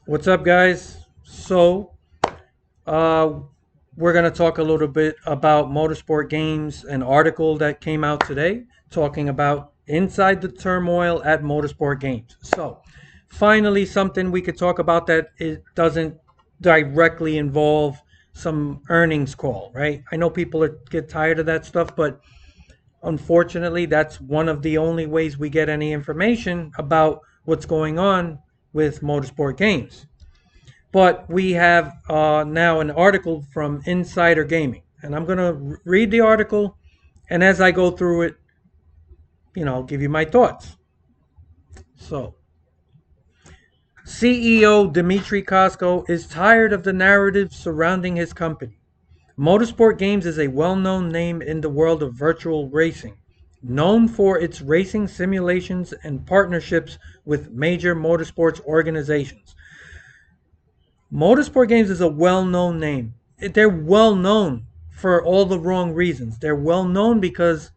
What's up, guys? Uh, we're going to talk a little bit about Motorsport Games, an article that came out today talking about inside the turmoil at Motorsport Games. Finally, something we could talk about that it doesn't directly involve some earnings call, right? I know get tired of that stuff, but unfortunately, that's one of the only ways we get any information about what's going on with Motorsport Games. But we have now an article from Insider Gaming, and I'm going to read the article, and as I go through it, I'll give you my thoughts. So, CEO Dmitry Kosko is tired of the narrative surrounding his company. Motorsport Games is a well-known name in the world of virtual racing, known for its racing simulations and partnerships with major motorsports organizations. Motorsport Games is a well-known name. They're well known for all the wrong reasons. They're well known because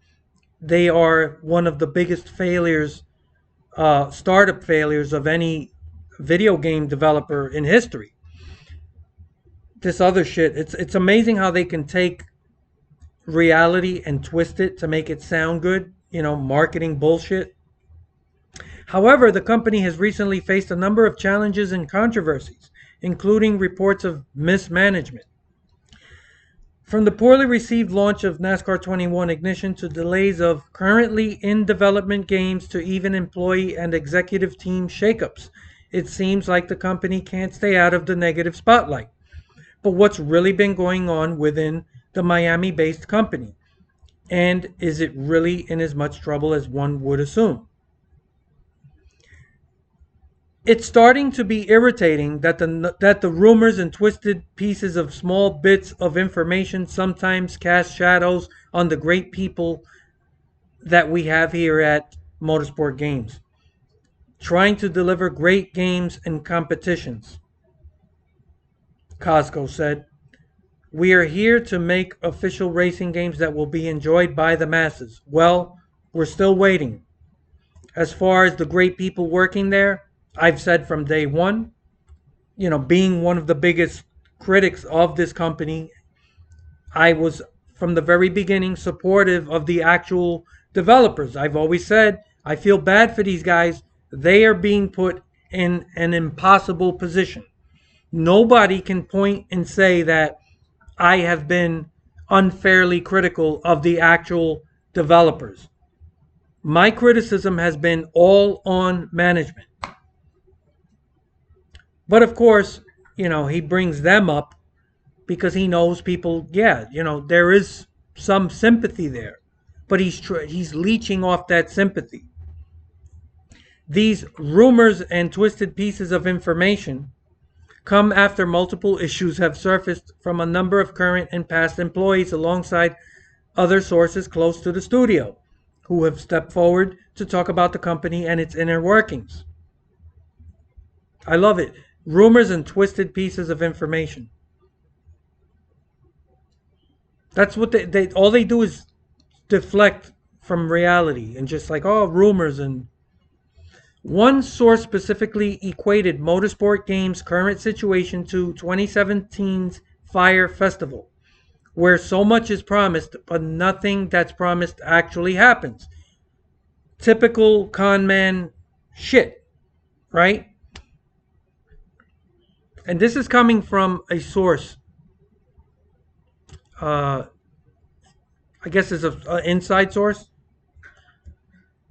they are one of the biggest failures, startup failures of any video game developer in history. This other shit, it's amazing how they can take reality and twist it to make it sound good, marketing bullshit. However, the company has recently faced a number of challenges and controversies, including reports of mismanagement. From the poorly received launch of NASCAR 21 Ignition to delays of currently in development games to even employee and executive team shakeups, it seems like the company can't stay out of the negative spotlight. But what's really been going on within the Miami based company? And is it really in as much trouble as one would assume? It's starting to be irritating that the rumors and twisted pieces of small bits of information sometimes cast shadows on the great people that we have here at Motorsport Games, trying to deliver great games and competitions. Costco said, "We are here to make official racing games that will be enjoyed by the masses." Well, we're still waiting. As far as the great people working there, I've said from day one, being one of the biggest critics of this company, I was from the very beginning supportive of the actual developers. I've always said I feel bad for these guys. They are being put in an impossible position. Nobody can point and say that I have been unfairly critical of the actual developers. My criticism has been all on management. But of course, he brings them up because he knows people, yeah, there is some sympathy there. But he's leeching off that sympathy. These rumors and twisted pieces of information come after multiple issues have surfaced from a number of current and past employees alongside other sources close to the studio who have stepped forward to talk about the company and its inner workings. I love it. Rumors and twisted pieces of information. That's what they all they do is deflect from reality and just like, oh, rumors. And one source specifically equated Motorsport Games' current situation to 2017's Fire Festival, where so much is promised, but nothing that's promised actually happens. Typical con man shit, right? And this is coming from a source, uh, I guess it's an inside source.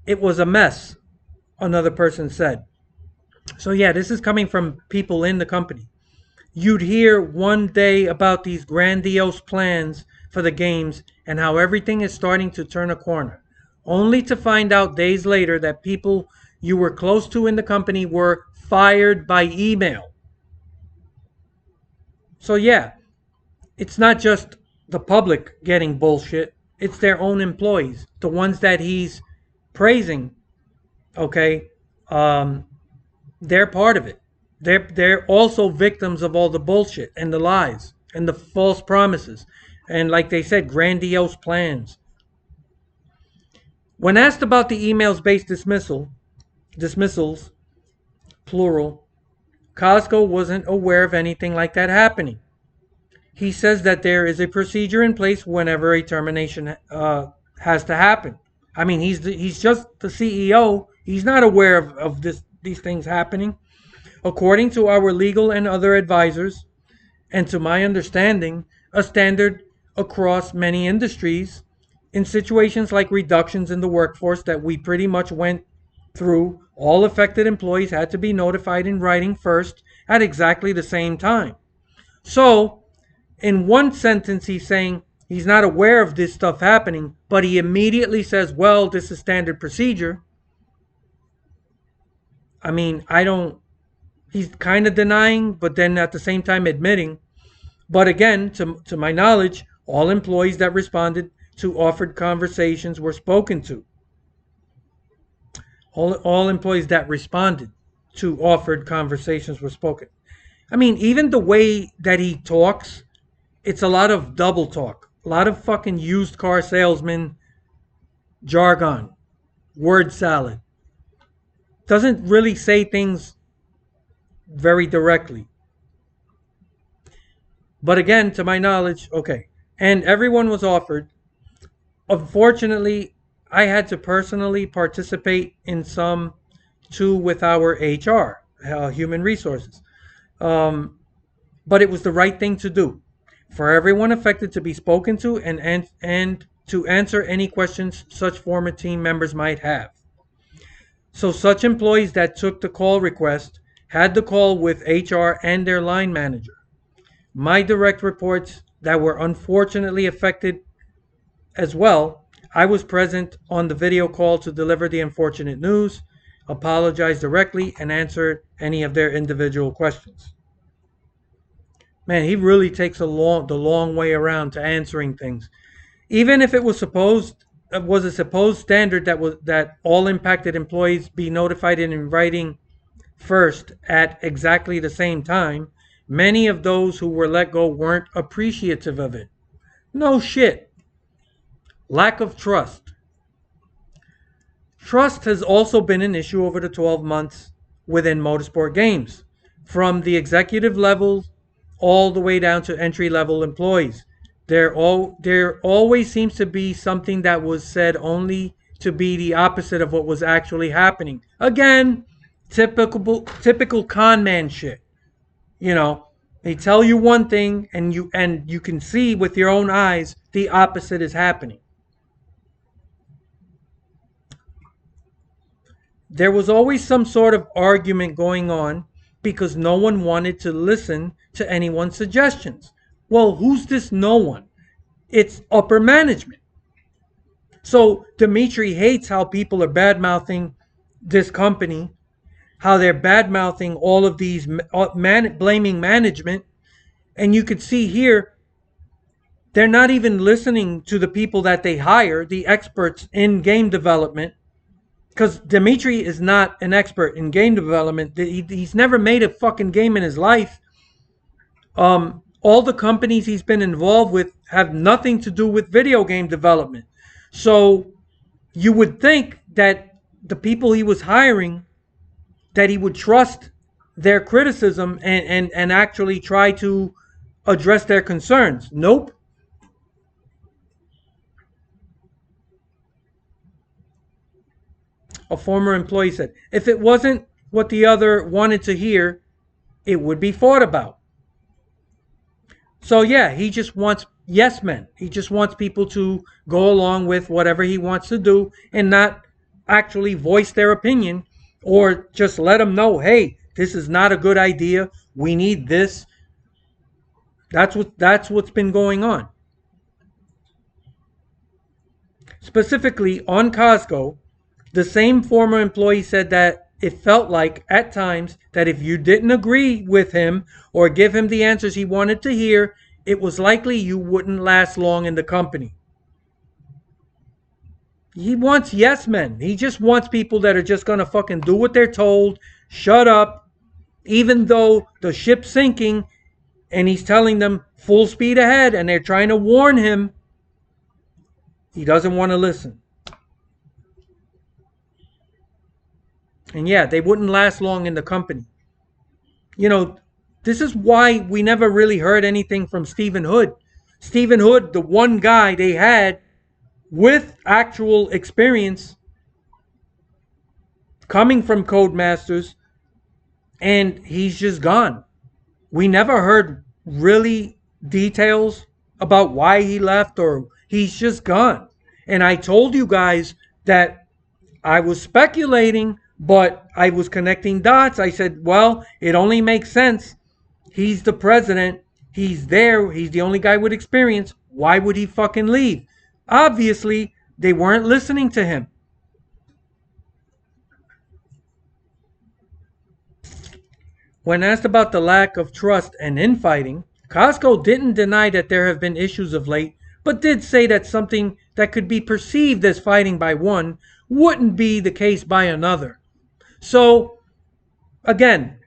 It was a mess, another person said. So, yeah, this is coming from people in the company. You'd hear one day about these grandiose plans for the games and how everything is starting to turn a corner, only to find out days later that people you were close to in the company were fired by email. So, yeah, it's not just the public getting bullshit, it's their own employees, the ones that he's praising, okay? Um, they're part of it. They're also victims of all the bullshit and the lies and the false promises and, like they said, grandiose plans. When asked about the emails-based dismissals, plural, Costco wasn't aware of anything like that happening. He says that there is a procedure in place whenever a termination has to happen. I mean, he's just the CEO. He's not aware of these things happening. According to our legal and other advisors, and to my understanding, a standard across many industries, in situations like reductions in the workforce that we pretty much went through, all affected employees had to be notified in writing first at exactly the same time. So, in one sentence, he's saying he's not aware of this stuff happening, but he immediately says, well, this is standard procedure. I mean, I don't, he's kind of denying, but then at the same time admitting. But again, to my knowledge, all employees that responded to offered conversations were spoken to. All employees that responded to offered conversations were spoken. I mean, even the way that he talks, it's a lot of double talk, a lot of fucking used car salesman jargon, word salad. Doesn't really say things very directly. But again, to my knowledge, okay. And everyone was offered. Unfortunately, I had to personally participate in some too with our HR, human resources. Um, but it was the right thing to do for everyone affected to be spoken to and to answer any questions such former team members might have. So such employees that took the call request had the call with HR and their line manager. My direct reports that were unfortunately affected as well, I was present on the video call to deliver the unfortunate news, apologize directly, and answer any of their individual questions. Man, he really takes the long way around to answering things. Even if it was a supposed standard that all impacted employees be notified in writing first at exactly the same time, many of those who were let go weren't appreciative of it. No shit. Lack of trust. Trust has also been an issue over the 12 months within Motorsport Games, from the executive level all the way down to entry level employees. There always seems to be something that was said only to be the opposite of what was actually happening. Again, typical con man shit. You know, they tell you one thing and you can see with your own eyes the opposite is happening. There was always some sort of argument going on because no one wanted to listen to anyone's suggestions. Well, who's this no one? It's upper management. So Dimitri hates how people are bad mouthing this company, how they're bad mouthing all of these blaming management. And you could see here, they're not even listening to the people that they hire, the experts in game development. Because Dimitri is not an expert in game development. He's never made a fucking game in his life. All the companies he's been involved with have nothing to do with video game development. So you would think that the people he was hiring, that he would trust their criticism and actually try to address their concerns. Nope. A former employee said, if it wasn't what the other wanted to hear, it would be fought about. So yeah, he just wants yes men. He just wants people to go along with whatever he wants to do and not actually voice their opinion or just let them know, hey, this is not a good idea. We need this. That's what's been going on. Specifically on Costco, the same former employee said that it felt like at times that if you didn't agree with him or give him the answers he wanted to hear, it was likely you wouldn't last long in the company. He wants yes men. He just wants people that are just going to fucking do what they're told, shut up, even though the ship's sinking and he's telling them full speed ahead and they're trying to warn him. He doesn't want to listen. And yeah, they wouldn't last long in the company. You know, this is why we never really heard anything from Stephen Hood. Stephen Hood, the one guy they had with actual experience coming from Codemasters, and he's just gone. We never heard really details about why he left, or he's just gone. And I told you guys that I was speculating, but I was connecting dots. I said, well, it only makes sense. He's the president. He's there. He's the only guy with experience. Why would he fucking leave? Obviously, they weren't listening to him. When asked about the lack of trust and infighting, Costco didn't deny that there have been issues of late, but did say that something that could be perceived as fighting by one wouldn't be the case by another. So, again,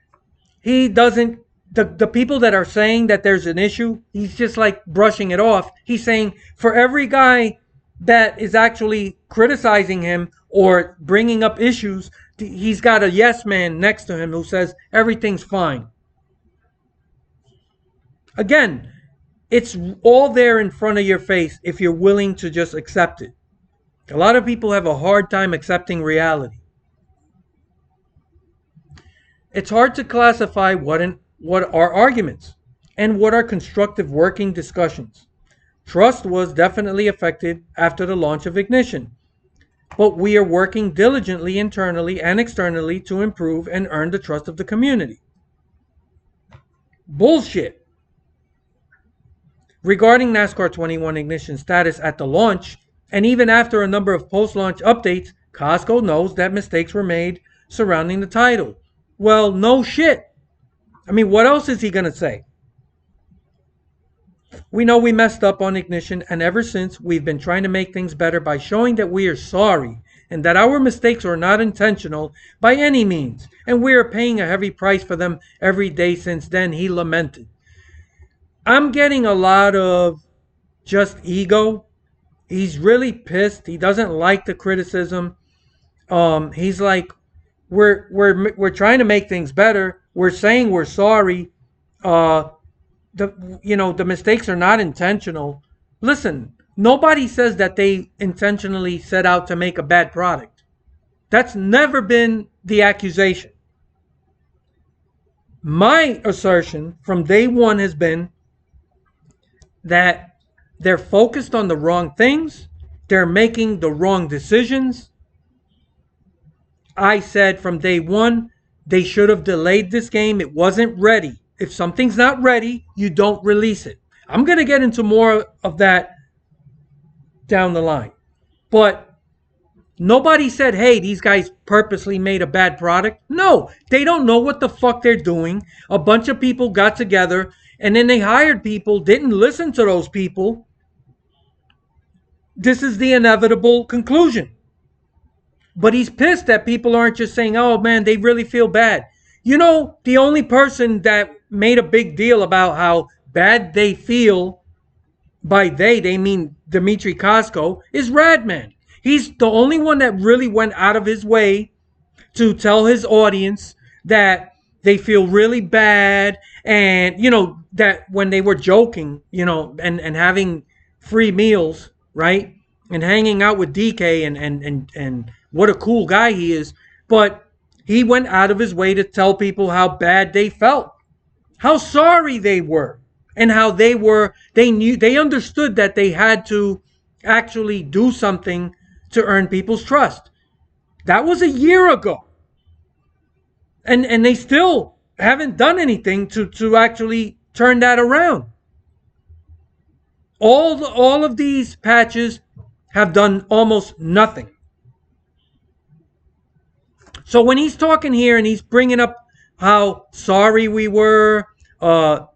he doesn't, the people that are saying that there's an issue, he's just like brushing it off. He's saying for every guy that is actually criticizing him or bringing up issues, he's got a yes man next to him who says everything's fine. Again, it's all there in front of your face if you're willing to just accept it. A lot of people have a hard time accepting reality. It's hard to classify what are arguments and what are constructive working discussions. Trust was definitely affected after the launch of Ignition, but we are working diligently internally and externally to improve and earn the trust of the community. Bullshit. Regarding NASCAR 21 Ignition status at the launch, and even after a number of post-launch updates, Costco knows that mistakes were made surrounding the title. Well, no shit. I mean, what else is he going to say? We know we messed up on Ignition, and ever since, we've been trying to make things better by showing that we are sorry and that our mistakes are not intentional by any means, and we are paying a heavy price for them every day since then, he lamented. I'm getting a lot of just ego. He's really pissed. He doesn't like the criticism. He's like, we're trying to make things better. We're saying we're sorry. The mistakes are not intentional. Listen, nobody says that they intentionally set out to make a bad product. That's never been the accusation. My assertion from day one has been that they're focused on the wrong things. They're making the wrong decisions. I said from day one, they should have delayed this game. It wasn't ready. If something's not ready, you don't release it. I'm going to get into more of that down the line. But nobody said, hey, these guys purposely made a bad product. No, they don't know what the fuck they're doing. A bunch of people got together and then they hired people, didn't listen to those people. This is the inevitable conclusion. But he's pissed that people aren't just saying, oh man, they really feel bad. You know, the only person that made a big deal about how bad they feel, by they mean Dmitry Costco, is Radman. He's the only one that really went out of his way to tell his audience that they feel really bad, and, you know, that when they were joking, you know, and having free meals, right? And hanging out with DK and what a cool guy he is. But he went out of his way to tell people how bad they felt, how sorry they were, and how they understood that they had to actually do something to earn people's trust. That was a year ago. And they still haven't done anything to actually turn that around. All of these patches have done almost nothing. So when he's talking here and he's bringing up how sorry we were, did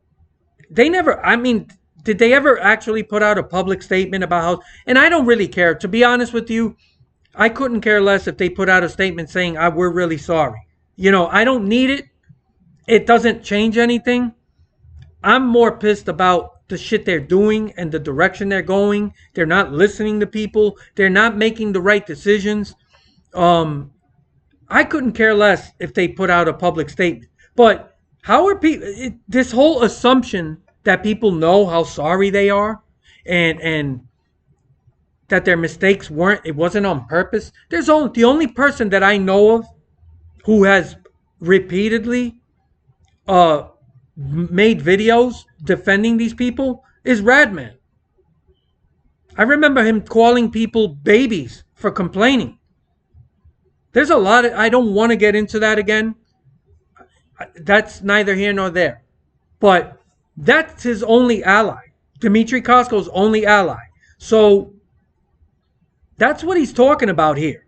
they ever actually put out a public statement about how, and I don't really care. To be honest with you, I couldn't care less if they put out a statement saying, we're really sorry. You know, I don't need it. It doesn't change anything. I'm more pissed about the shit they're doing and the direction they're going. They're not listening to people. They're not making the right decisions. I couldn't care less if they put out a public statement. But How are people? This whole assumption that people know how sorry they are, and that their mistakes weren't. It wasn't on purpose. There's only the only person that I know of who has repeatedly uh made videos defending these people is Radman. I remember him calling people babies for complaining. There's a lot of, I don't want to get into that again. That's neither here nor there. But that's his only ally. Dmitry Kosko's only ally. So that's what he's talking about here.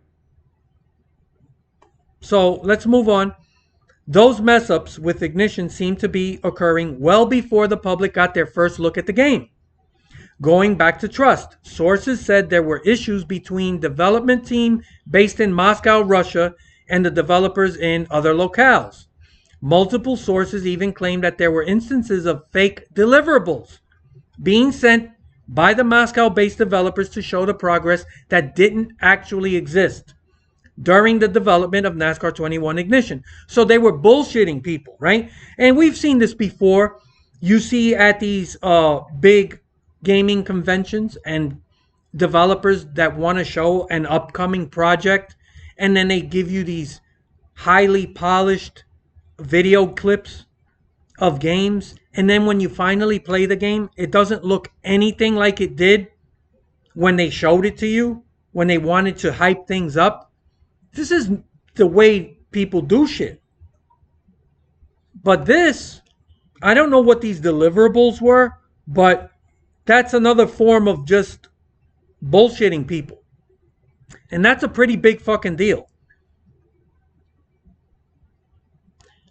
So let's move on. Those mess ups with ignition seem to be occurring well before the public got their first look at the game. Going back to trust, sources said there were issues between development team based in Moscow, Russia, and the developers in other locales. Multiple sources even claimed that there were instances of fake deliverables being sent by the Moscow-based developers to show the progress that didn't actually exist during the development of NASCAR 21 Ignition. So they were bullshitting people, right? And we've seen this before. You see at these big gaming conventions and developers that want to show an upcoming project, and then they give you these highly polished video clips of games, and then when you finally play the game, it doesn't look anything like it did when they showed it to you, when they wanted to hype things up. This is the way people do shit. But this, I don't know what these deliverables were, but that's another form of just bullshitting people. And that's a pretty big fucking deal.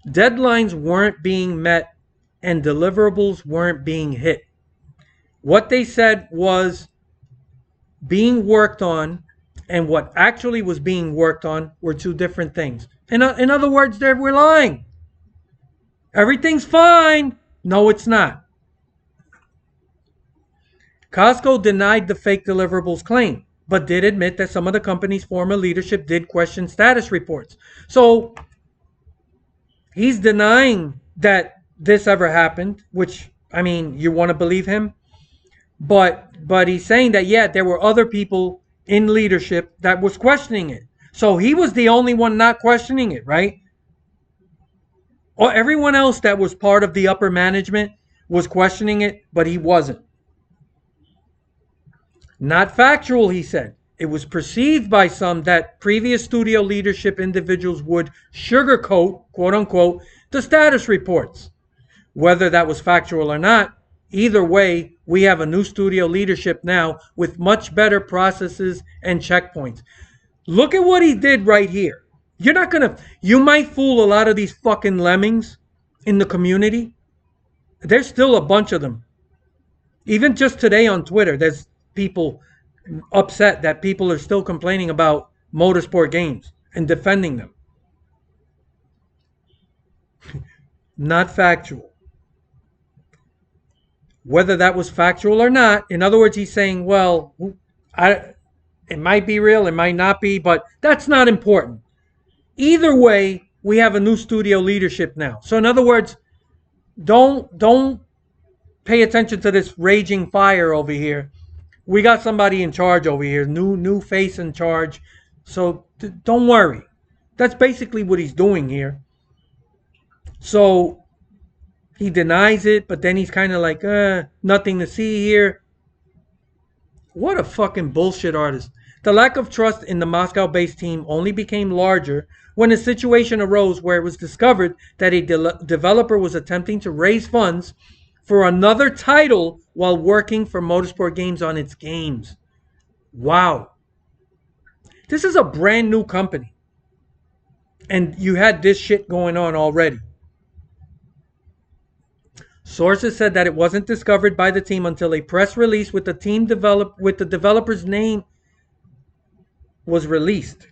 Deadlines weren't being met and deliverables weren't being hit. What they said was being worked on and what actually was being worked on were two different things. In other words, they were lying. Everything's fine. No, it's not. Costco denied the fake deliverables claim, but did admit that some of the company's former leadership did question status reports. So he's denying that this ever happened, which, I mean, you want to believe him? But he's saying that, yeah, there were other people in leadership that was questioning it. So he was the only one not questioning it, right? Or everyone else that was part of the upper management was questioning it, but he wasn't. Not factual, he said. It was perceived by some that previous studio leadership individuals would sugarcoat, quote unquote, the status reports. Whether that was factual or not, either way, we have a new studio leadership now with much better processes and checkpoints. Look at what he did right here. You might fool a lot of these fucking lemmings in the community. There's still a bunch of them. Even just today on Twitter, there's people upset that people are still complaining about Motorsport Games and defending them. Not factual. Whether that was factual or not, in other words, he's saying, well, it might be real, it might not be, but that's not important. Either way, we have a new studio leadership now. So in other words, don't pay attention to this raging fire over here. We got somebody in charge over here, new face in charge. So don't worry. That's basically what he's doing here. So he denies it, but then he's kind of like, nothing to see here. What a fucking bullshit artist. The lack of trust in the Moscow-based team only became larger when a situation arose where it was discovered that a developer was attempting to raise funds for another title while working for Motorsport Games on its games. Wow. This is a brand new company. And you had this shit going on already. Sources said that it wasn't discovered by the team until a press release with the developer's name was released.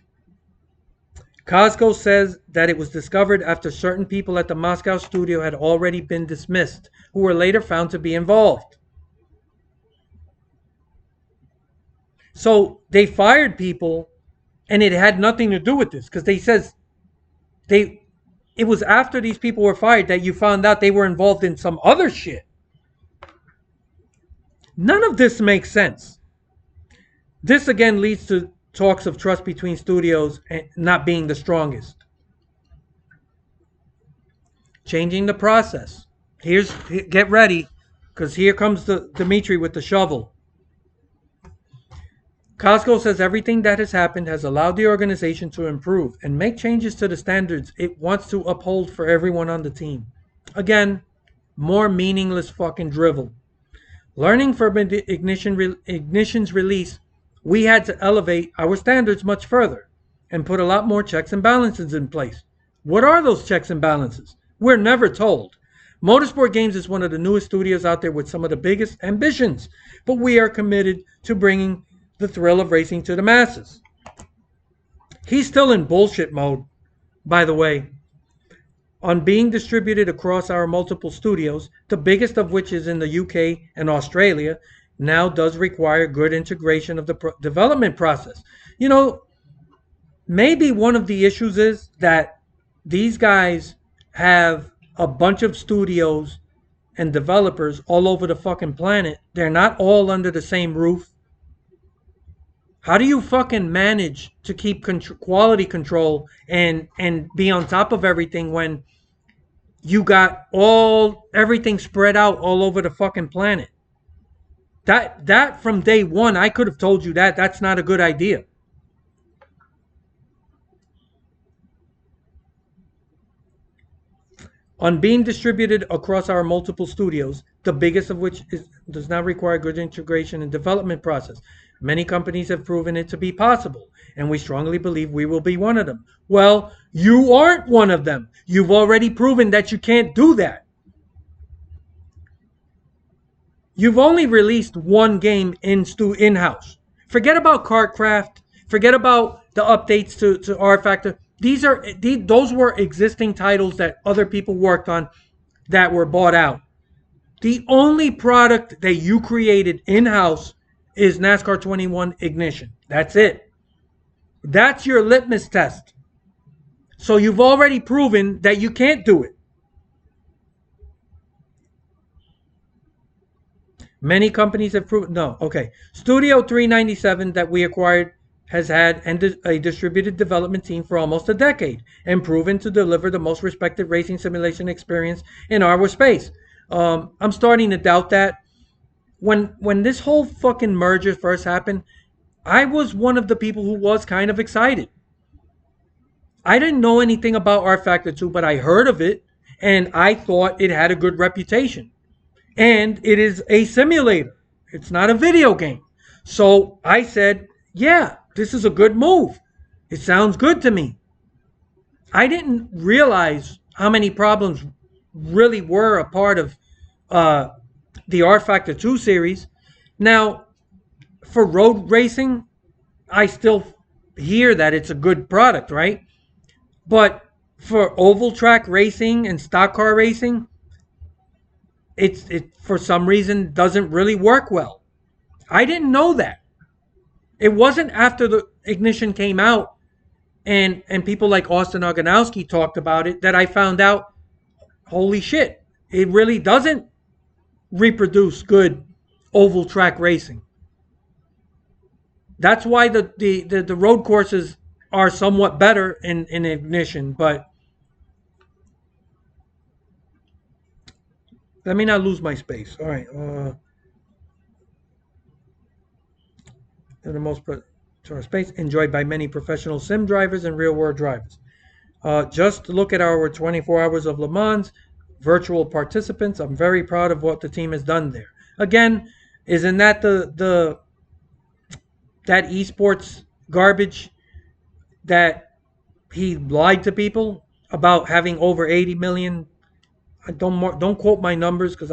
Costco says that it was discovered after certain people at the Moscow studio had already been dismissed, who were later found to be involved. So they fired people, and it had nothing to do with this, because they says it was after these people were fired that you found out they were involved in some other shit. None of this makes sense. This again leads to talks of trust between studios not being the strongest. Changing the process. Get ready, because here comes the Dimitri with the shovel. Costco says everything that has happened has allowed the organization to improve and make changes to the standards it wants to uphold for everyone on the team. Again, more meaningless fucking drivel. Learning from Ignition's release, we had to elevate our standards much further and put a lot more checks and balances in place. What are those checks and balances? We're never told. Motorsport Games is one of the newest studios out there with some of the biggest ambitions, but we are committed to bringing the thrill of racing to the masses. He's still in bullshit mode, by the way. On being distributed across our multiple studios, the biggest of which is in the UK and Australia, now does require good integration of the development process. You know, maybe one of the issues is that these guys have a bunch of studios and developers all over the fucking planet. They're not all under the same roof. How do you fucking manage to keep quality control and be on top of everything when you got everything spread out all over the fucking planet? That from day one, I could have told you that's not a good idea. On being distributed across our multiple studios, the biggest of which does not require good integration and development process. Many companies have proven it to be possible, and we strongly believe we will be one of them. Well, you aren't one of them. You've already proven that you can't do that. You've only released one game in-house. Forget about KartCraft. Forget about the updates to R Factor. Those were existing titles that other people worked on that were bought out. The only product that you created in-house is NASCAR 21 Ignition. That's it. That's your litmus test. So you've already proven that you can't do it. Many companies have proven, no, okay. Studio 397 that we acquired has had a distributed development team for almost a decade and proven to deliver the most respected racing simulation experience in our space. I'm starting to doubt that. When this whole fucking merger first happened, I was one of the people who was kind of excited. I didn't know anything about R Factor 2, but I heard of it and I thought it had a good reputation. And it is a simulator. It's not a video game. So I said, yeah, this is a good move. It sounds good to me. I didn't realize how many problems really were a part of the R Factor 2 series. Now, for road racing, I still hear that it's a good product, right? But for oval track racing and stock car racing, it for some reason doesn't really work well. I didn't know that. It wasn't after the Ignition came out and people like Austin Oganowski talked about it that I found out, holy shit, it really doesn't reproduce good oval track racing. That's why the road courses are somewhat better in Ignition, but let me not lose my space. All right. The most space enjoyed by many professional sim drivers and real-world drivers. Just look at our 24 hours of Le Mans virtual participants. I'm very proud of what the team has done there. Again, isn't that that esports garbage that he lied to people about having over 80 million? Don't quote my numbers because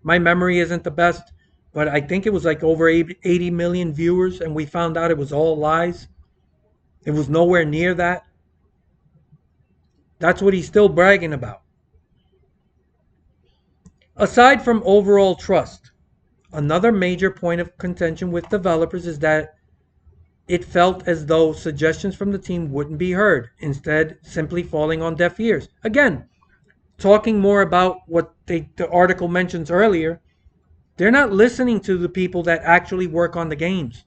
my memory isn't the best, but I think it was like over 80 million viewers, and we found out it was all lies. It was nowhere near that. That's what he's still bragging about. Aside from overall trust, another major point of contention with developers is that It felt as though suggestions from the team wouldn't be heard, instead, simply falling on deaf ears. Again, talking more about what the article mentions earlier, they're not listening to the people that actually work on the games.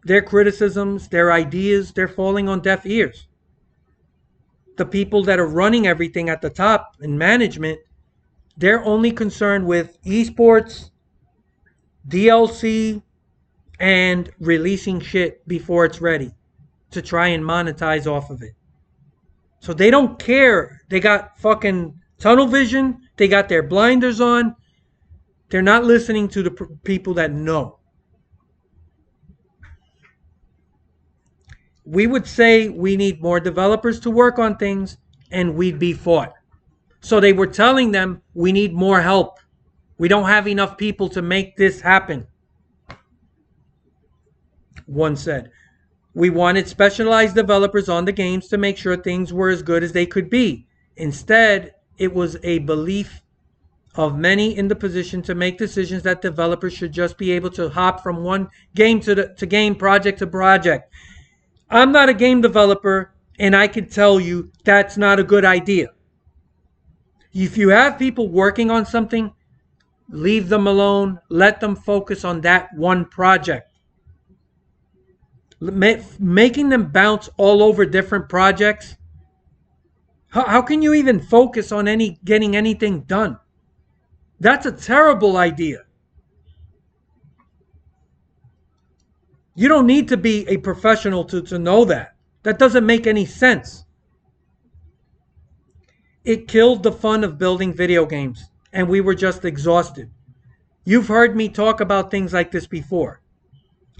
Their criticisms, their ideas, they're falling on deaf ears. The people that are running everything at the top in management, they're only concerned with esports, DLC, and releasing shit before it's ready to try and monetize off of it. So they don't care. They got fucking tunnel vision. They got their blinders on. They're not listening to the people that know. We would say we need more developers to work on things and we'd be fought. So they were telling them we need more help. We don't have enough people to make this happen. One said, we wanted specialized developers on the games to make sure things were as good as they could be. Instead, it was a belief of many in the position to make decisions that developers should just be able to hop from one game to game, project to project. I'm not a game developer, and I can tell you that's not a good idea. If you have people working on something, leave them alone. Let them focus on that one project. Making them bounce all over different projects. How can you even focus on getting anything done? That's a terrible idea. You don't need to be a professional to know that. That doesn't make any sense. It killed the fun of building video games, and we were just exhausted. You've heard me talk about things like this before.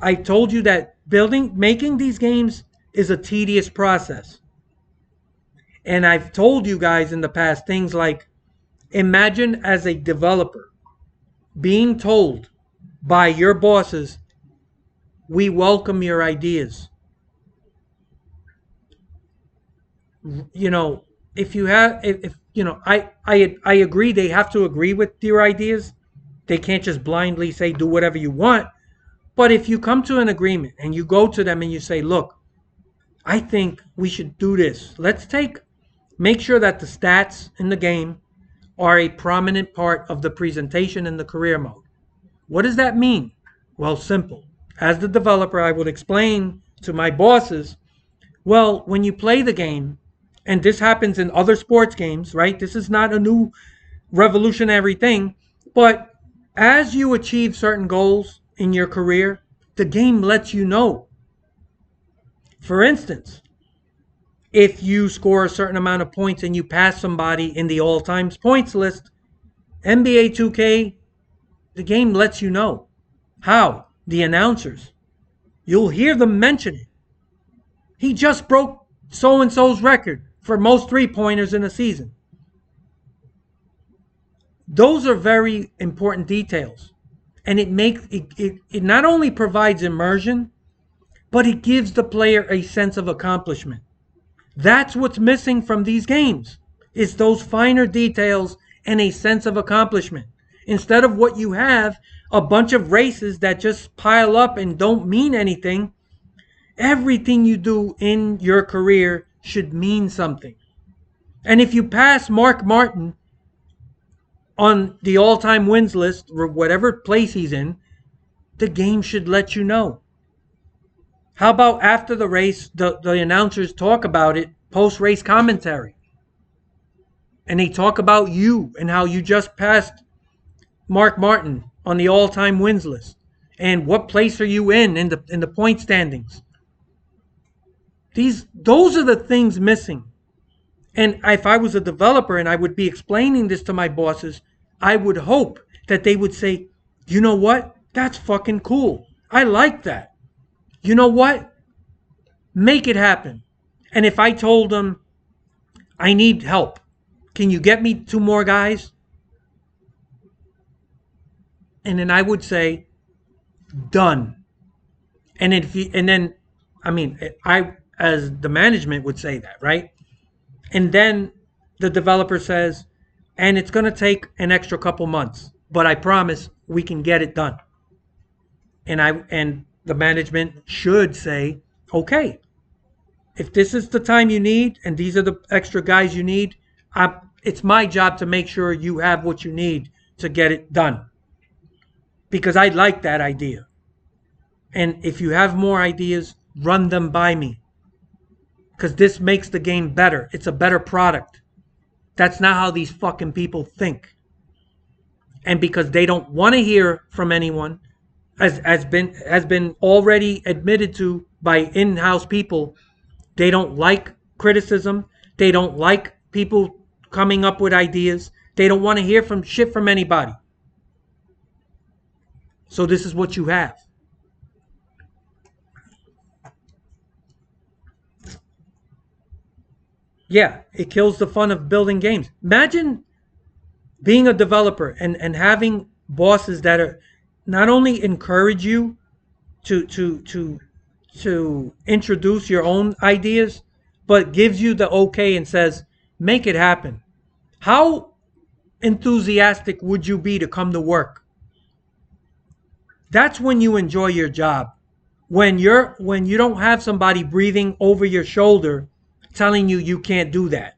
I told you that making these games is a tedious process. And I've told you guys in the past things like, imagine as a developer being told by your bosses, we welcome your ideas. You know, if you know, I agree they have to agree with your ideas. They can't just blindly say do whatever you want. But if you come to an agreement and you go to them and you say, look, I think we should do this. Make sure that the stats in the game are a prominent part of the presentation in the career mode. What does that mean? Well, simple. As the developer, I would explain to my bosses, well, when you play the game, and this happens in other sports games, right? This is not a new revolutionary thing, but as you achieve certain goals in your career, the game lets you know. For instance, if you score a certain amount of points and you pass somebody in the all-time points list, NBA 2K, the game lets you know. How? The announcers. You'll hear them mention it. He just broke so-and-so's record for most three-pointers in a season. Those are very important details. And it not only provides immersion, but it gives the player a sense of accomplishment. That's what's missing from these games. It's those finer details and a sense of accomplishment. Instead of what you have, a bunch of races that just pile up and don't mean anything, everything you do in your career should mean something. And if you pass Mark Martin on the all-time wins list, or whatever place he's in, the game should let you know. How about after the race, the announcers talk about it, post-race commentary. And they talk about you and how you just passed Mark Martin on the all-time wins list. And what place are you in the point standings? Those are the things missing. And if I was a developer and I would be explaining this to my bosses, I would hope that they would say, you know what? That's fucking cool. I like that. You know what? Make it happen. And if I told them, I need help, can you get me 2 more guys? And then I would say, done. And I, as the management, would say that, right? And then the developer says, and it's going to take an extra couple months, but I promise we can get it done. And the management should say, okay, if this is the time you need and these are the extra guys you need, it's my job to make sure you have what you need to get it done. Because I like that idea. And if you have more ideas, run them by me. Because this makes the game better. It's a better product. That's not how these fucking people think. And because they don't want to hear from anyone, as has been already admitted to by in-house people, they don't like criticism. They don't like people coming up with ideas. They don't want to hear from shit from anybody. So this is what you have. Yeah, it kills the fun of building games. Imagine being a developer and having bosses that are not only encourage you to introduce your own ideas, but gives you the okay and says, make it happen. How enthusiastic would you be to come to work? That's when you enjoy your job. When you don't have somebody breathing over your shoulder telling you you can't do that.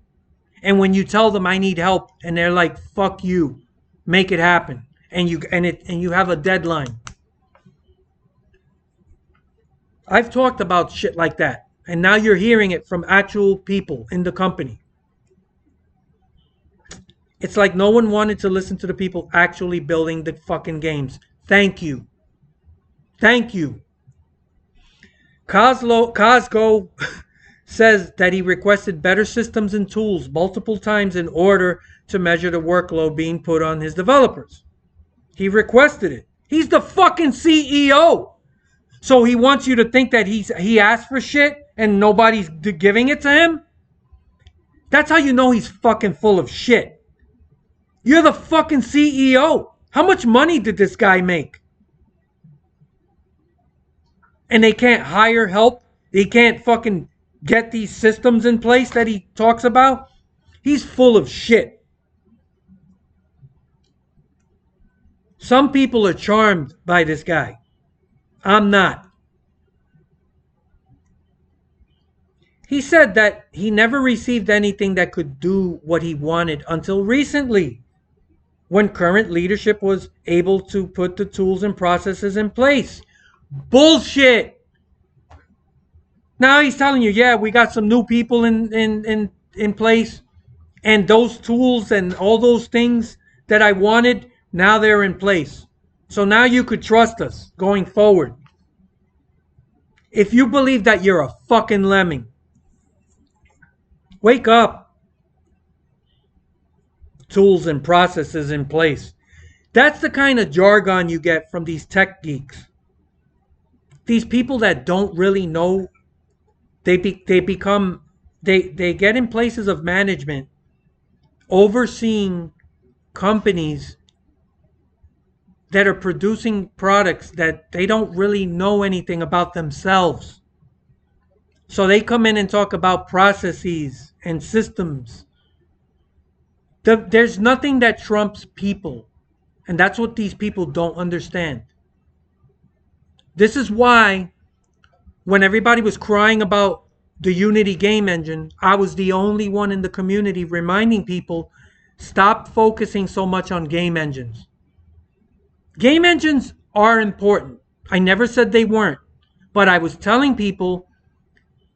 And when you tell them I need help and they're like, fuck you, make it happen. And you have a deadline. I've talked about shit like that. And now you're hearing it from actual people in the company. It's like no one wanted to listen to the people actually building the fucking games. Thank you. Thank you. Cosgo says that he requested better systems and tools multiple times in order to measure the workload being put on his developers. He requested it. He's the fucking CEO. So he wants you to think that he asked for shit and nobody's giving it to him? That's how you know he's fucking full of shit. You're the fucking CEO. How much money did this guy make? And they can't hire help? They can't fucking get these systems in place that he talks about? He's full of shit. Some people are charmed by this guy. I'm not. He said that he never received anything that could do what he wanted until recently, when current leadership was able to put the tools and processes in place. Bullshit! Now he's telling you, yeah, we got some new people in place, and those tools and all those things that I wanted, now they're in place. So now you could trust us going forward. If you believe that, you're a fucking lemming. Wake up. Tools and processes in place. That's the kind of jargon you get from these tech geeks. These people that don't really know, they get in places of management, overseeing companies that are producing products that they don't really know anything about themselves. So they come in and talk about processes and systems. There's nothing that trumps people. And that's what these people don't understand. This is why when everybody was crying about the Unity game engine, I was the only one in the community reminding people, stop focusing so much on game engines. Game engines are important. I never said they weren't. But I was telling people,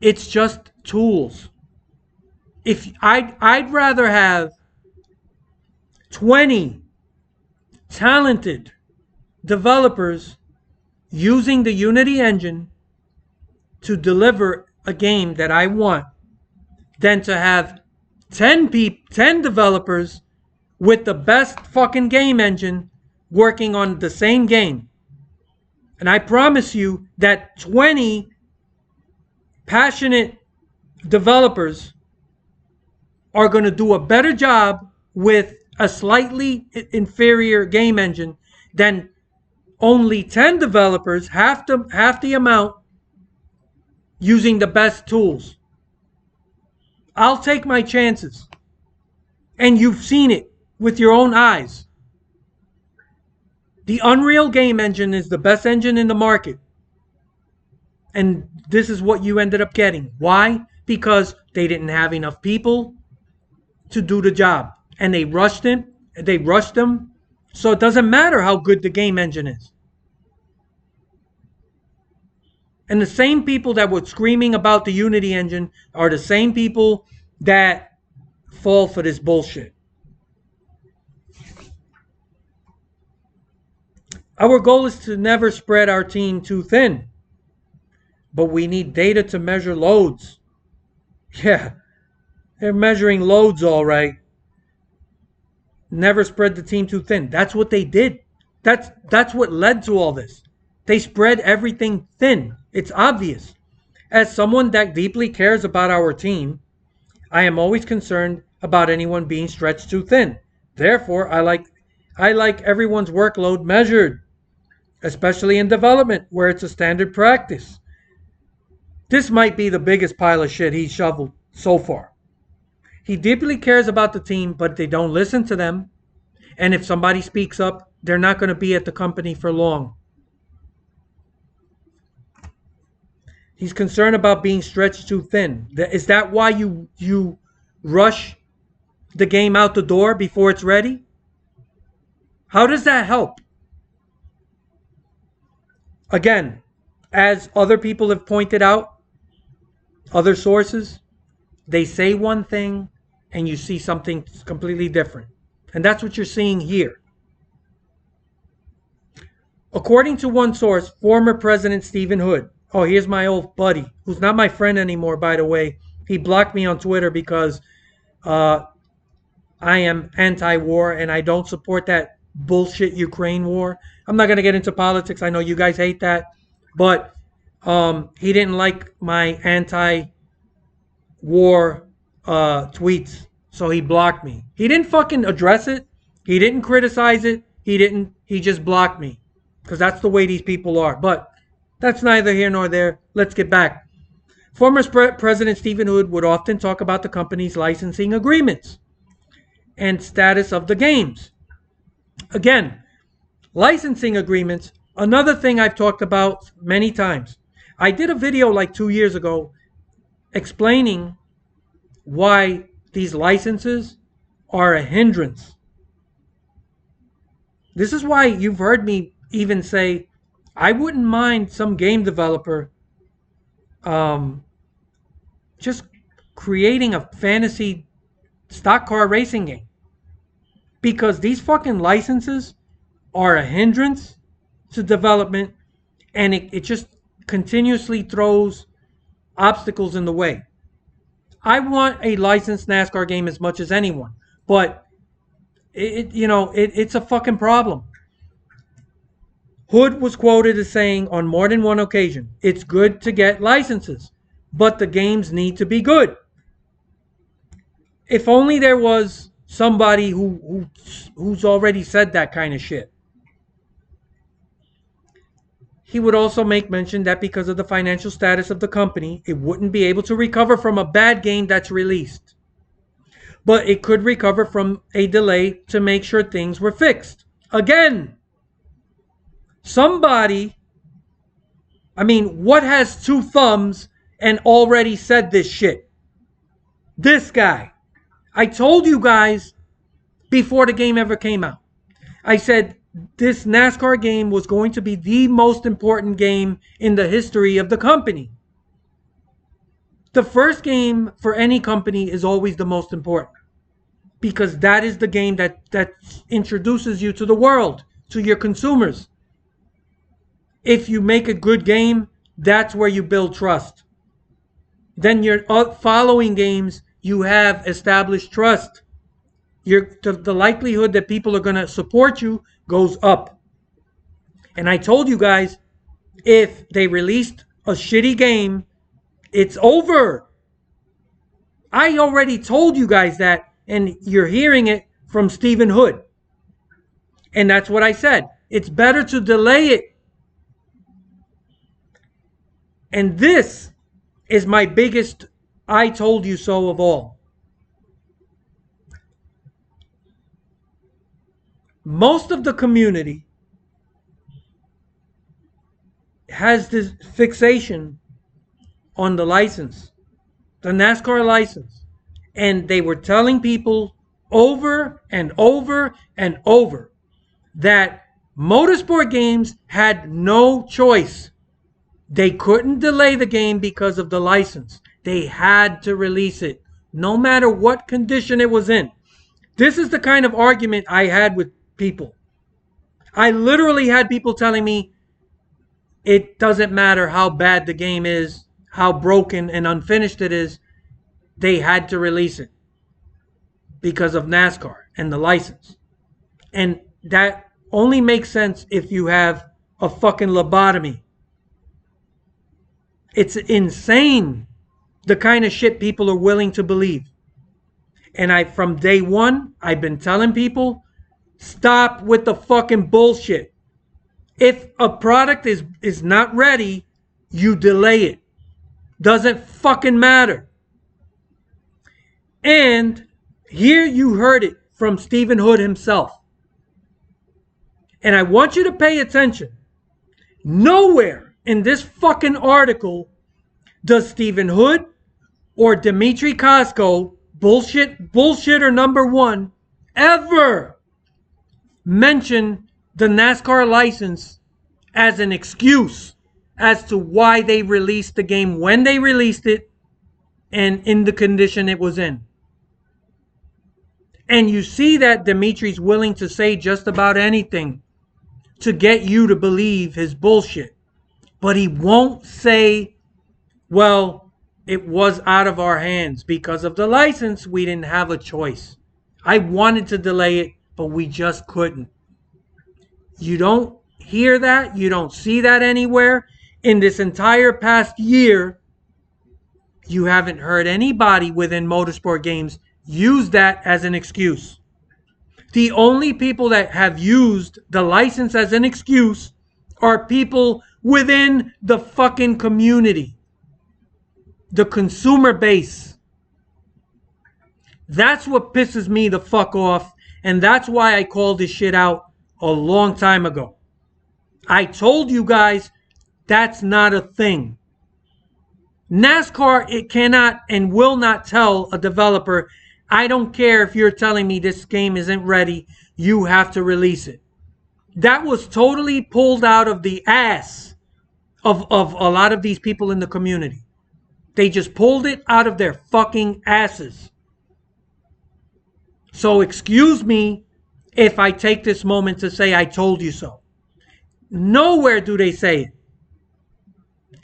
it's just tools. If I'd rather have 20 talented developers using the Unity engine to deliver a game that I want than to have 10 developers with the best fucking game engine working on the same game. And I promise you that 20 passionate developers are going to do a better job with a slightly inferior game engine than only 10 developers, half the amount, using the best tools. I'll take my chances. And you've seen it with your own eyes. The Unreal game engine is the best engine in the market. And this is what you ended up getting. Why? Because they didn't have enough people to do the job. And they rushed him. They rushed them. So it doesn't matter how good the game engine is. And the same people that were screaming about the Unity engine are the same people that fall for this bullshit. Our goal is to never spread our team too thin. But we need data to measure loads. Yeah, they're measuring loads all right. Never spread the team too thin. That's what they did. That's what led to all this. They spread everything thin. It's obvious. As someone that deeply cares about our team, I am always concerned about anyone being stretched too thin. Therefore, I like everyone's workload measured, especially in development where it's a standard practice. This might be the biggest pile of shit he's shoveled so far. He deeply cares about the team, but they don't listen to them. And if somebody speaks up, they're not going to be at the company for long. He's concerned about being stretched too thin. Is that why you rush the game out the door before it's ready? How does that help? Again, as other people have pointed out, other sources, they say one thing and you see something completely different. And that's what you're seeing here. According to one source, former President Stephen Hood, oh, here's my old buddy, who's not my friend anymore, by the way. He blocked me on Twitter because I am anti-war and I don't support that bullshit Ukraine war. I'm not going to get into politics. I know you guys hate that. But he didn't like my anti-war tweets. So he blocked me. He didn't fucking address it. He didn't criticize it. He just blocked me. Because that's the way these people are. But that's neither here nor there. Let's get back. Former President Stephen Hood would often talk about the company's licensing agreements and status of the games. Again, licensing agreements, another thing I've talked about many times. I did a video like 2 years ago explaining why these licenses are a hindrance. This is why you've heard me even say, I wouldn't mind some game developer just creating a fantasy stock car racing game. Because these fucking licenses are a hindrance to development and it just continuously throws obstacles in the way. I want a licensed NASCAR game as much as anyone, but it's a fucking problem. Hood was quoted as saying on more than one occasion, it's good to get licenses, but the games need to be good. If only there was somebody who's already said that kind of shit. He would also make mention that because of the financial status of the company, it wouldn't be able to recover from a bad game that's released. But it could recover from a delay to make sure things were fixed. Again, somebody, what has two thumbs and already said this shit? This guy. I told you guys before the game ever came out. I said this NASCAR game was going to be the most important game in the history of the company. The first game for any company is always the most important because that is the game that introduces you to the world, to your consumers. If you make a good game, that's where you build trust. Then your following games, you have established trust. The likelihood that people are going to support you goes up. And I told you guys, if they released a shitty game, it's over. I already told you guys that, and you're hearing it from Stephen Hood. And that's what I said. It's better to delay it. And this is my biggest I told you so of all. Most of the community has this fixation on the license, the NASCAR license. And they were telling people over and over and over that Motorsport Games had no choice. They couldn't delay the game because of the license. They had to release it, no matter what condition it was in. This is the kind of argument I had with people. I literally had people telling me it doesn't matter how bad the game is, how broken and unfinished it is. They had to release it because of NASCAR and the license. And that only makes sense if you have a fucking lobotomy. It's insane the kind of shit people are willing to believe. And from day one, I've been telling people, stop with the fucking bullshit. If a product is not ready, you delay it. Doesn't fucking matter. And here you heard it from Stephen Hood himself. And I want you to pay attention. Nowhere in this fucking article does Stephen Hood or Dimitri Kosko, bullshitter number one, ever mention the NASCAR license as an excuse as to why they released the game when they released it and in the condition it was in. And you see that Dimitri's willing to say just about anything to get you to believe his bullshit. But he won't say, well, it was out of our hands because of the license. We didn't have a choice. I wanted to delay it, but we just couldn't. You don't hear that. You don't see that anywhere. In this entire past year, you haven't heard anybody within Motorsport Games use that as an excuse. The only people that have used the license as an excuse are people within the fucking community. The consumer base. That's what pisses me the fuck off. And that's why I called this shit out a long time ago. I told you guys that's not a thing. NASCAR, it cannot and will not tell a developer, I don't care if you're telling me this game isn't ready, you have to release it. That was totally pulled out of the ass of a lot of these people in the community. They just pulled it out of their fucking asses. So excuse me if I take this moment to say I told you so. Nowhere do they say it.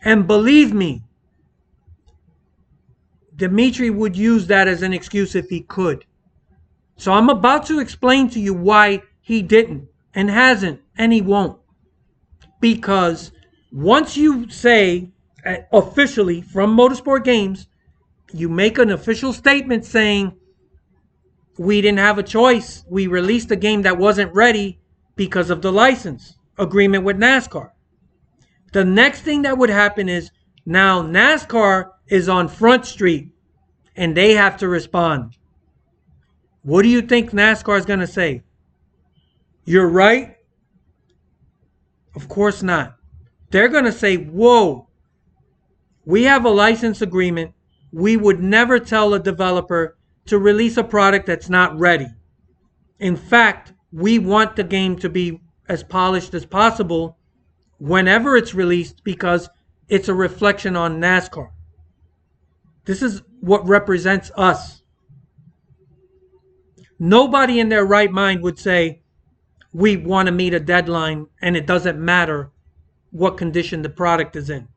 And believe me, Dimitri would use that as an excuse if he could. So I'm about to explain to you why he didn't and hasn't and he won't. Because once you say officially from Motorsport Games, you make an official statement saying we didn't have a choice. We released a game that wasn't ready because of the license agreement with NASCAR. The next thing that would happen is now NASCAR is on Front Street and they have to respond. What do you think NASCAR is going to say? You're right? Of course not. They're going to say, whoa, we have a license agreement. We would never tell a developer to release a product that's not ready. In fact, we want the game to be as polished as possible whenever it's released because it's a reflection on NASCAR. This is what represents us. Nobody in their right mind would say, we want to meet a deadline and it doesn't matter what condition the product is in.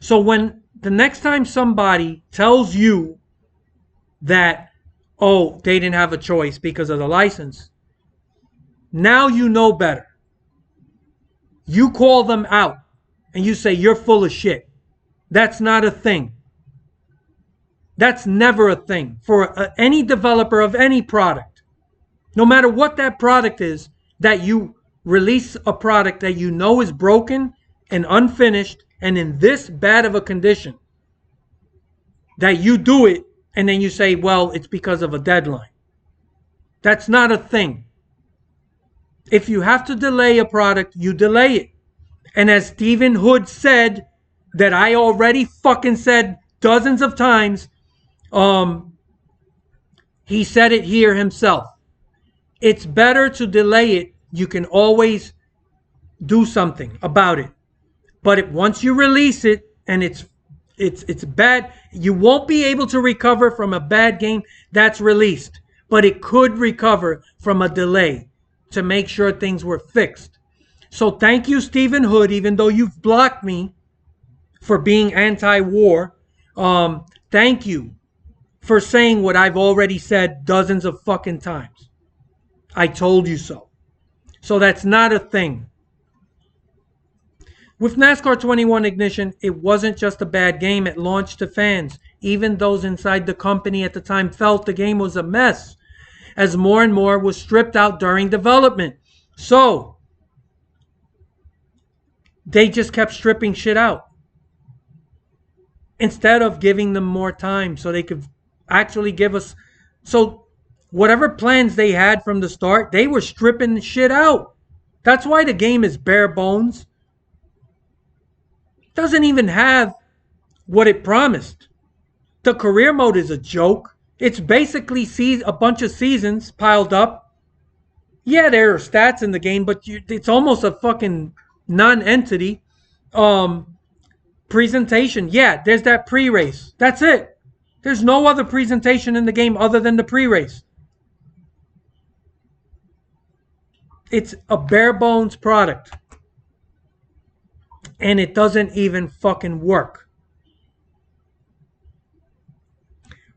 So when the next time somebody tells you that, oh, they didn't have a choice because of the license, now you know better. You call them out and you say, you're full of shit. That's not a thing. That's never a thing for any developer of any product. No matter what that product is, that you release a product that you know is broken and unfinished and in this bad of a condition, that you do it and then you say, well, it's because of a deadline. That's not a thing. If you have to delay a product, you delay it. And as Stephen Hood said, that I already fucking said dozens of times, he said it here himself. It's better to delay it. You can always do something about it. But once you release it and it's bad, you won't be able to recover from a bad game that's released. But it could recover from a delay to make sure things were fixed. So thank you, Stephen Hood, even though you've blocked me for being anti-war. Thank you for saying what I've already said dozens of fucking times. I told you so. So that's not a thing. With NASCAR 21 Ignition, it wasn't just a bad game at launch to fans. Even those inside the company at the time felt the game was a mess, as more and more was stripped out during development. So, they just kept stripping shit out instead of giving them more time so they could actually give us. So, whatever plans they had from the start, they were stripping shit out. That's why the game is bare bones. It doesn't even have what it promised. The career mode is a joke. It's basically a bunch of seasons piled up. Yeah, there are stats in the game, but it's almost a fucking non-entity. Presentation. Yeah, there's that pre-race. That's it. There's no other presentation in the game other than the pre-race. It's a bare bones product. And it doesn't even fucking work.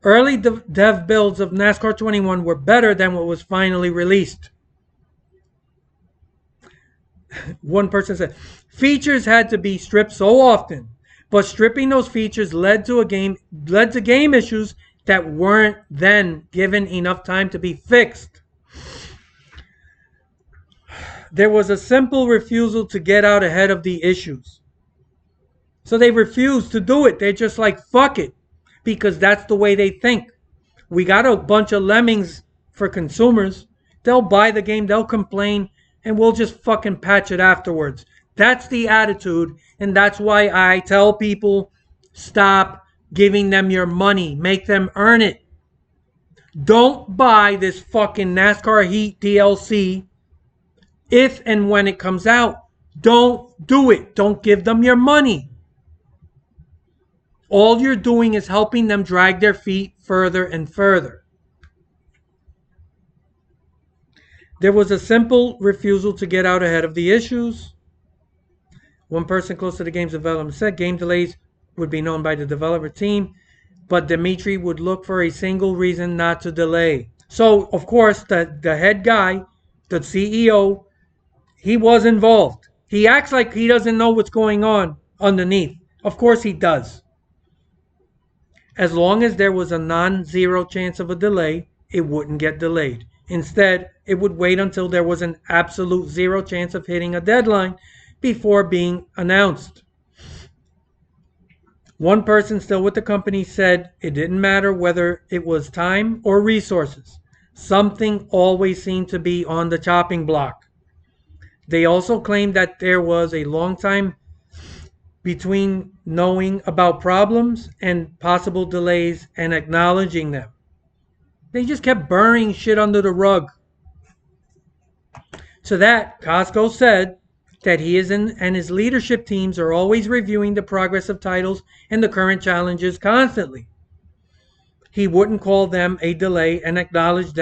Early dev builds of NASCAR 21 were better than what was finally released. One person said, features had to be stripped so often, but stripping those features led to game issues that weren't then given enough time to be fixed. There was a simple refusal to get out ahead of the issues. So they refused to do it. They're just like, fuck it. Because that's the way they think. We got a bunch of lemmings for consumers. They'll buy the game, they'll complain, and we'll just fucking patch it afterwards. That's the attitude, and that's why I tell people, stop giving them your money. Make them earn it. Don't buy this fucking NASCAR Heat DLC if and when it comes out. Don't do it. Don't give them your money. All you're doing is helping them drag their feet further and further. There was a simple refusal to get out ahead of the issues. One person close to the game's development said game delays would be known by the developer team, but Dimitri would look for a single reason not to delay. So, of course, the head guy, the CEO, he was involved. He acts like he doesn't know what's going on underneath. Of course he does. As long as there was a non-zero chance of a delay, it wouldn't get delayed. Instead, it would wait until there was an absolute zero chance of hitting a deadline before being announced. One person still with the company said it didn't matter whether it was time or resources. Something always seemed to be on the chopping block. They also claimed that there was a long time between knowing about problems and possible delays and acknowledging them. They just kept burying shit under the rug. To that, Costco said that he and his leadership teams are always reviewing the progress of titles and the current challenges constantly. He wouldn't call them a delay and acknowledge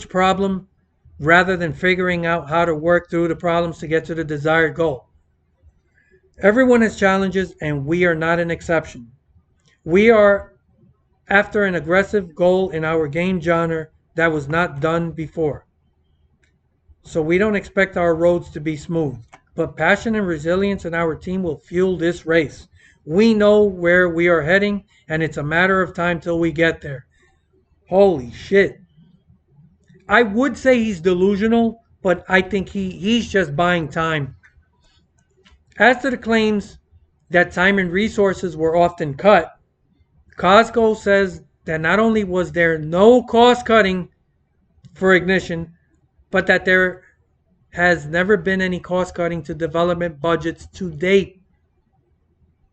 problem rather than figuring out how to work through the problems to get to the desired goal. Everyone has challenges, and we are not an exception. We are after an aggressive goal in our game genre that was not done before. So we don't expect our roads to be smooth, but passion and resilience in our team will fuel this race. We know where we are heading, and it's a matter of time till we get there. Holy shit. I would say he's delusional, but I think he's just buying time. As to the claims that time and resources were often cut, Costco says that not only was there no cost cutting for Ignition, but that there has never been any cost cutting to development budgets to date.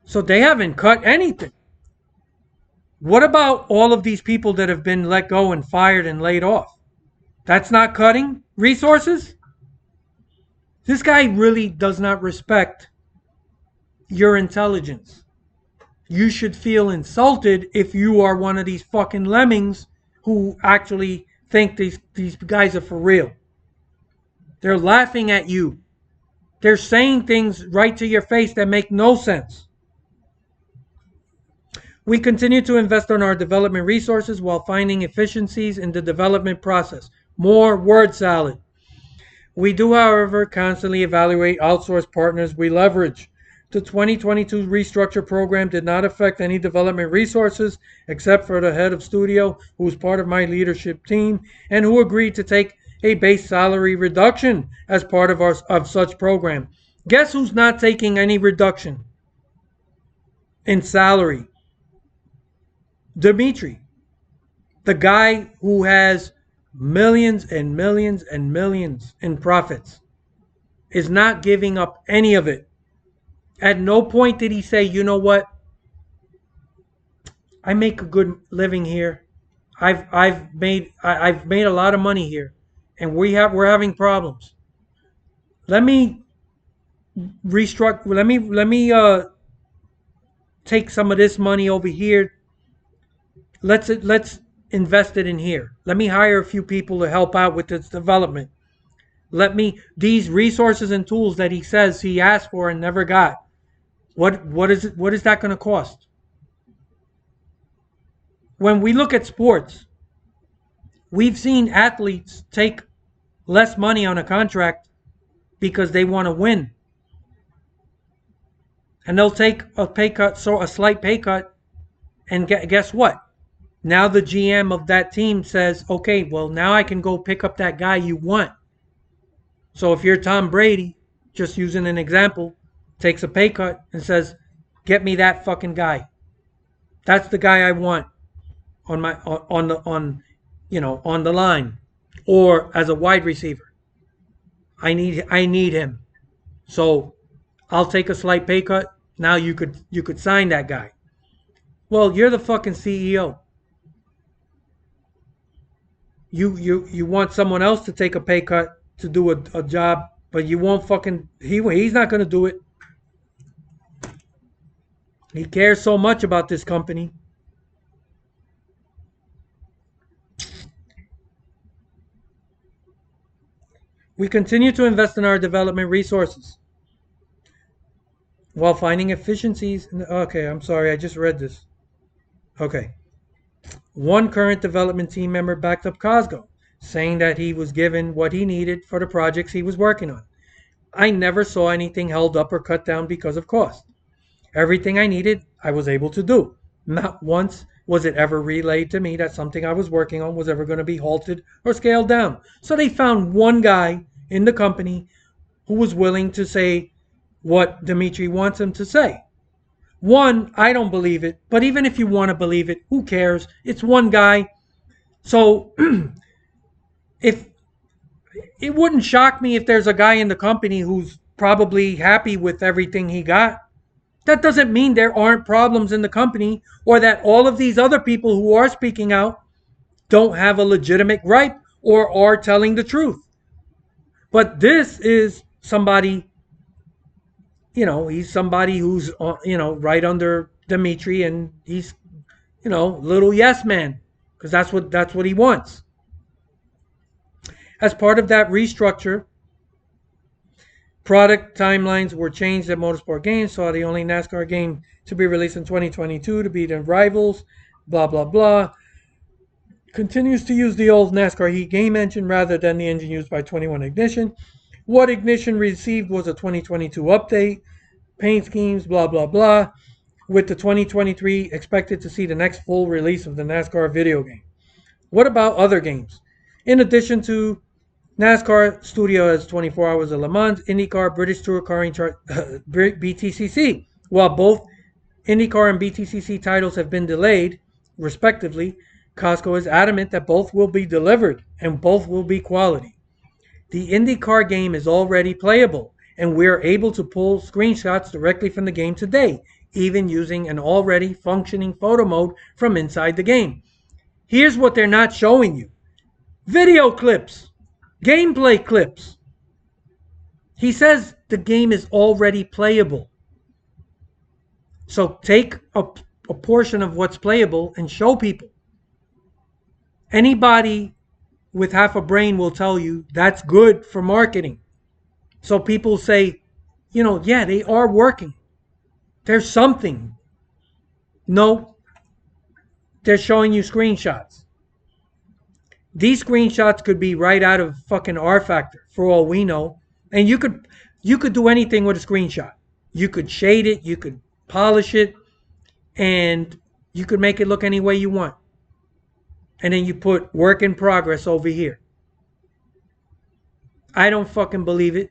So they haven't cut anything. What about all of these people that have been let go and fired and laid off? That's not cutting resources? This guy really does not respect your intelligence. You should feel insulted if you are one of these fucking lemmings who actually think these guys are for real. They're laughing at you. They're saying things right to your face that make no sense. We continue to invest in our development resources while finding efficiencies in the development process. More word salad. We do, however, constantly evaluate outsourced partners we leverage. The 2022 restructure program did not affect any development resources except for the head of studio, who is part of my leadership team and who agreed to take a base salary reduction as part of such program. Guess who's not taking any reduction in salary? Dimitri, the guy who has millions and millions and millions in profits, is not giving up any of it. At no point did he say, you know what, I make a good living here. I've made a lot of money here, and we're having problems. Let me restructure. Let me take some of this money over here. Let's invest it in here. Let me hire a few people to help out with this development. These resources and tools that he says he asked for and never got. What is that going to cost? When we look at sports, we've seen athletes take less money on a contract because they want to win. And they'll take a pay cut, so a slight pay cut, and guess what? Now the GM of that team says, okay, well, now I can go pick up that guy you want. So if you're Tom Brady, just using an example, takes a pay cut and says, get me that fucking guy. That's the guy I want on the line, or as a wide receiver. I need him. So I'll take a slight pay cut. Now you could sign that guy. Well, you're the fucking CEO. You want someone else to take a pay cut to do a job, but you won't fucking he's not going to do it. He cares so much about this company. We continue to invest in our development resources while finding efficiencies. Okay, I'm sorry, I just read this. Okay. One current development team member backed up Costco, saying that he was given what he needed for the projects he was working on. I never saw anything held up or cut down because of cost. Everything I needed, I was able to do. Not once was it ever relayed to me that something I was working on was ever going to be halted or scaled down. So they found one guy in the company who was willing to say what Dimitri wants him to say. One, I don't believe it, but even if you want to believe it, who cares? It's one guy. So if it wouldn't shock me if there's a guy in the company who's probably happy with everything he got. That doesn't mean there aren't problems in the company, or that all of these other people who are speaking out don't have a legitimate gripe or are telling the truth. But this is somebody, he's somebody who's, right under Dimitri, and he's, little yes man, because that's what he wants. As part of that restructure, product timelines were changed at Motorsport Games, so the only NASCAR game to be released in 2022 to beat the rivals, blah, blah, blah. Continues to use the old NASCAR Heat game engine rather than the engine used by 21 Ignition. What Ignition received was a 2022 update, paint schemes, blah, blah, blah, with the 2023 expected to see the next full release of the NASCAR video game. What about other games? In addition to NASCAR Studio has 24 Hours of Le Mans, IndyCar, British Tour Carring BTCC. While both IndyCar and BTCC titles have been delayed, respectively, Costco is adamant that both will be delivered and both will be quality. The IndyCar game is already playable, and we're able to pull screenshots directly from the game today, even using an already functioning photo mode from inside the game. Here's what they're not showing you: video clips, gameplay clips. He says the game is already playable. So take a portion of what's playable and show people. Anybody with half a brain will tell you that's good for marketing. So people say, yeah, they are working. There's something. No, they're showing you screenshots. These screenshots could be right out of fucking R Factor for all we know. And you could do anything with a screenshot. You could shade it, you could polish it, and you could make it look any way you want. And then you put work in progress over here. I don't fucking believe it.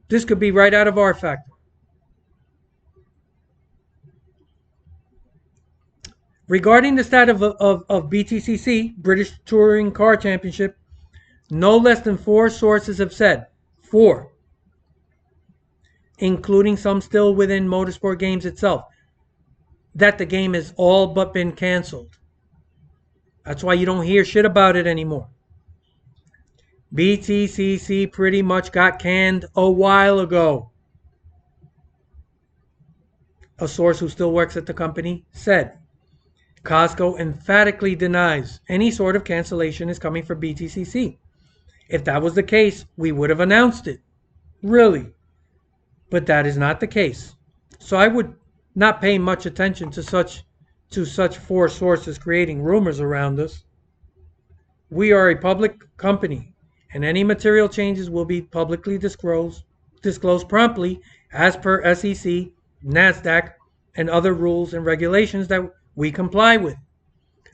This could be right out of R Factor. Regarding the status of BTCC, British Touring Car Championship, no less than 4 sources have said, 4, including some still within Motorsport Games itself, that the game has all but been canceled. That's why you don't hear shit about it anymore. BTCC pretty much got canned a while ago. A source who still works at the company said. Costco emphatically denies any sort of cancellation is coming for BTCC. If that was the case, we would have announced it. Really. But that is not the case. So I would not pay much attention to such 4 sources creating rumors around us. We are a public company, and any material changes will be publicly disclosed promptly as per SEC, NASDAQ, and other rules and regulations that we comply with.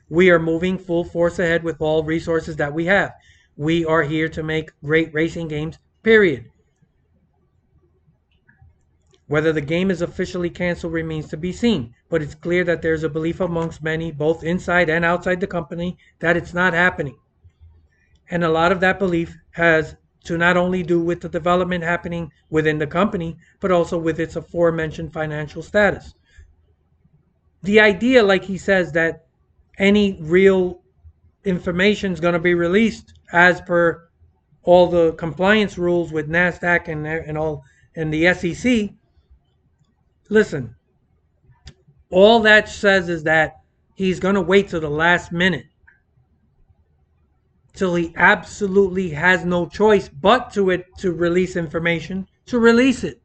We are moving full force ahead with all resources that we have. We are here to make great racing games, period. Whether the game is officially canceled remains to be seen, but it's clear that there's a belief amongst many, both inside and outside the company, that it's not happening. And a lot of that belief has to not only do with the development happening within the company, but also with its aforementioned financial status. The idea, like he says, that any real information is going to be released as per all the compliance rules with NASDAQ and the SEC. Listen, all that says is that he's going to wait till the last minute, till he absolutely has no choice but to release information, to release it.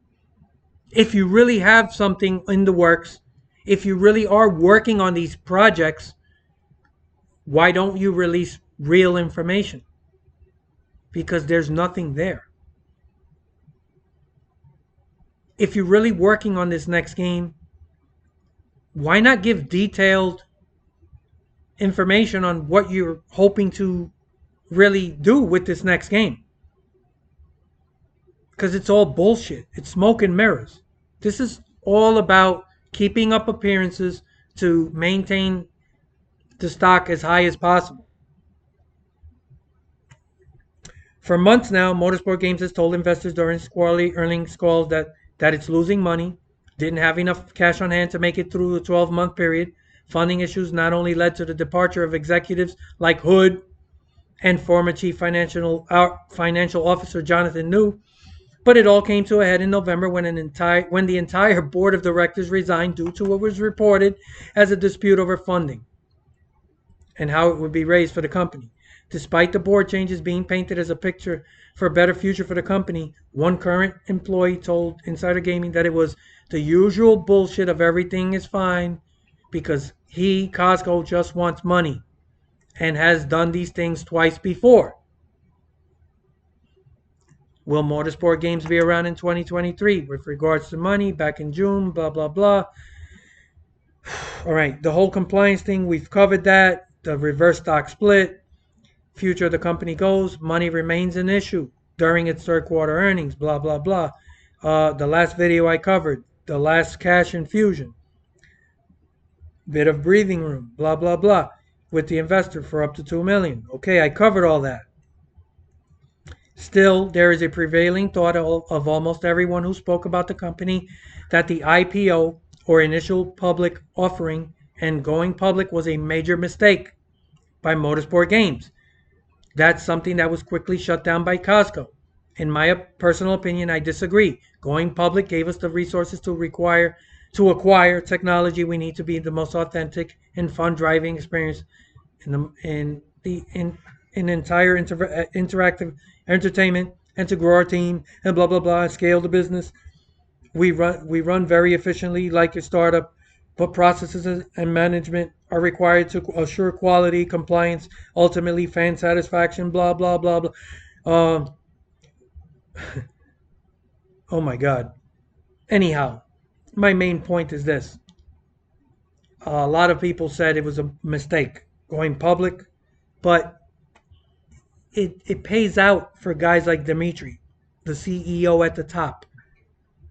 If you really have something in the works, if you really are working on these projects, why don't you release real information? Because there's nothing there. If you're really working on this next game, why not give detailed information on what you're hoping to really do with this next game? Because it's all bullshit. It's smoke and mirrors. This is all about keeping up appearances to maintain the stock as high as possible. For months now, Motorsport Games has told investors during its quarterly earnings calls that it's losing money, didn't have enough cash on hand to make it through the 12-month period. Funding issues not only led to the departure of executives like Hood and former Chief Financial Officer Jonathan New, but it all came to a head in November when the entire board of directors resigned due to what was reported as a dispute over funding and how it would be raised for the company. Despite the board changes being painted as a picture for a better future for the company, one current employee told Insider Gaming that it was the usual bullshit of everything is fine because Costco, just wants money and has done these things twice before. Will Motorsport Games be around in 2023 with regards to money back in June, blah, blah, blah. All right, the whole compliance thing, we've covered that. The reverse stock split. Future of the company goes, money remains an issue during its third quarter earnings, blah, blah, blah. The last video I covered, the last cash infusion, bit of breathing room, blah, blah, blah, with the investor for up to $2 million. Okay, I covered all that. Still, there is a prevailing thought of almost everyone who spoke about the company that the IPO, or initial public offering, and going public was a major mistake by Motorsport Games. That's something that was quickly shut down by Costco. In my personal opinion, I disagree. Going public gave us the resources to acquire technology we need to be the most authentic and fun driving experience in entire interactive entertainment, and to grow our team and blah blah blah, scale the business. We run very efficiently like a startup, but processes and management are required to assure quality, compliance, ultimately fan satisfaction, blah blah blah blah. Um, oh my God. Anyhow, my main point is this: a lot of people said it was a mistake going public, but it pays out for guys like Dimitri, the CEO at the top,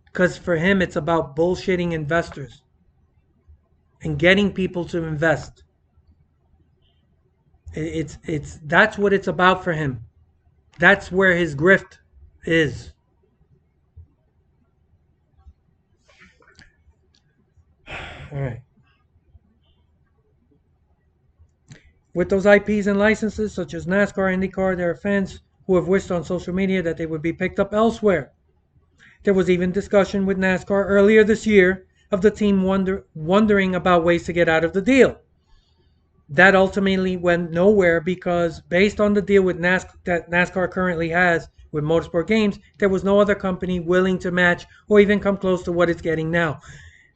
because for him it's about bullshitting investors and getting people to invest. It's that's what it's about for him. That's where his grift is. All right. With those IPs and licenses, such as NASCAR, IndyCar, there are fans who have wished on social media that they would be picked up elsewhere. There was even discussion with NASCAR earlier this year of the team wondering about ways to get out of the deal. That ultimately went nowhere because, based on the deal with that NASCAR currently has with Motorsport Games, there was no other company willing to match or even come close to what it's getting now.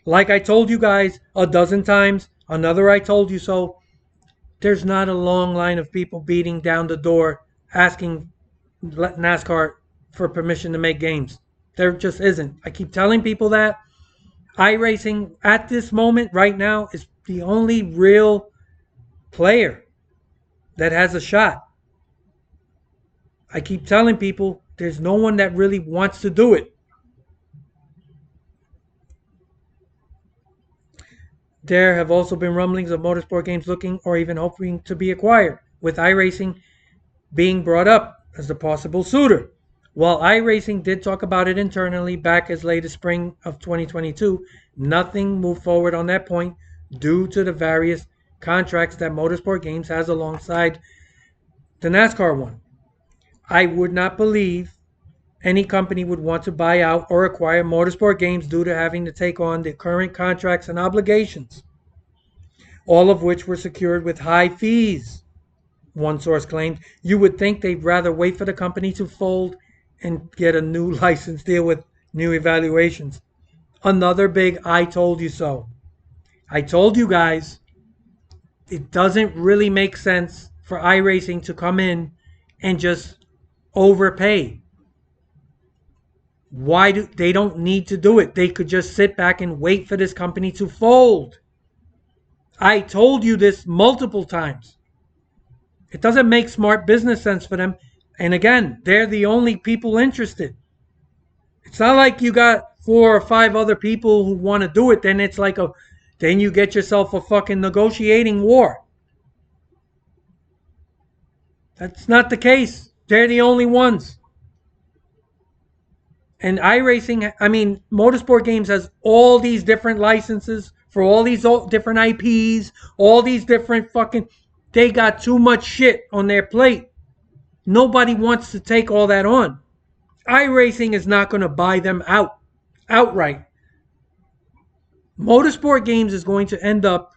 Like I told you guys a dozen times, another I told you so, there's not a long line of people beating down the door asking NASCAR for permission to make games. There just isn't. I keep telling people that. iRacing at this moment right now is the only real player that has a shot. I keep telling people there's no one that really wants to do it. There have also been rumblings of Motorsport Games looking or even hoping to be acquired, with iRacing being brought up as the possible suitor. While iRacing did talk about it internally back as late as spring of 2022, nothing moved forward on that point due to the various contracts that Motorsport Games has alongside the NASCAR one. I would not believe any company would want to buy out or acquire Motorsport Games due to having to take on the current contracts and obligations, all of which were secured with high fees. One source claimed, you would think they'd rather wait for the company to fold and get a new license deal with new evaluations. Another big I told you so. I told you guys it doesn't really make sense for iRacing to come in and just overpay. Why do they don't need to do it? They could just sit back and wait for this company to fold. I told you this multiple times. It doesn't make smart business sense for them. And again, they're the only people interested. It's not like you got 4 or 5 other people who want to do it. Then you get yourself a fucking negotiating war. That's not the case. They're the only ones. And iRacing, Motorsport Games has all these different licenses for all these different IPs, all these different fucking. They got too much shit on their plate. Nobody wants to take all that on. iRacing is not going to buy them outright. Motorsport Games is going to end up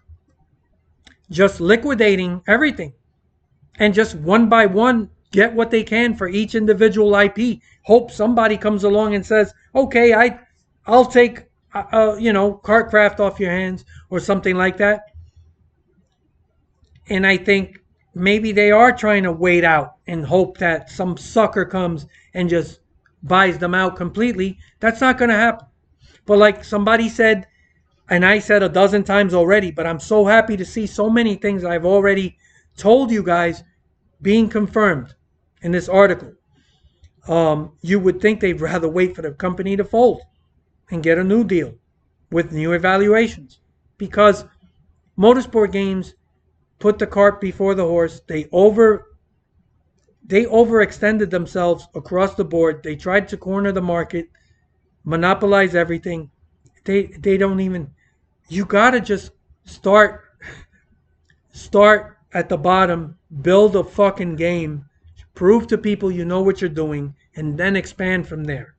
just liquidating everything and just one by one get what they can for each individual IP. Hope somebody comes along and says, "Okay, I'll take Kartcraft off your hands," or something like that. And I think maybe they are trying to wait out and hope that some sucker comes and just buys them out completely. That's not going to happen. But like somebody said, and I said a dozen times already, but I'm so happy to see so many things I've already told you guys being confirmed in this article. You would think they'd rather wait for the company to fold and get a new deal with new evaluations, because Motorsport Games put the cart before the horse. They They overextended themselves across the board. They tried to corner the market, monopolize everything. They don't even. You gotta just start start at the bottom, build a fucking game, prove to people you know what you're doing, and then expand from there.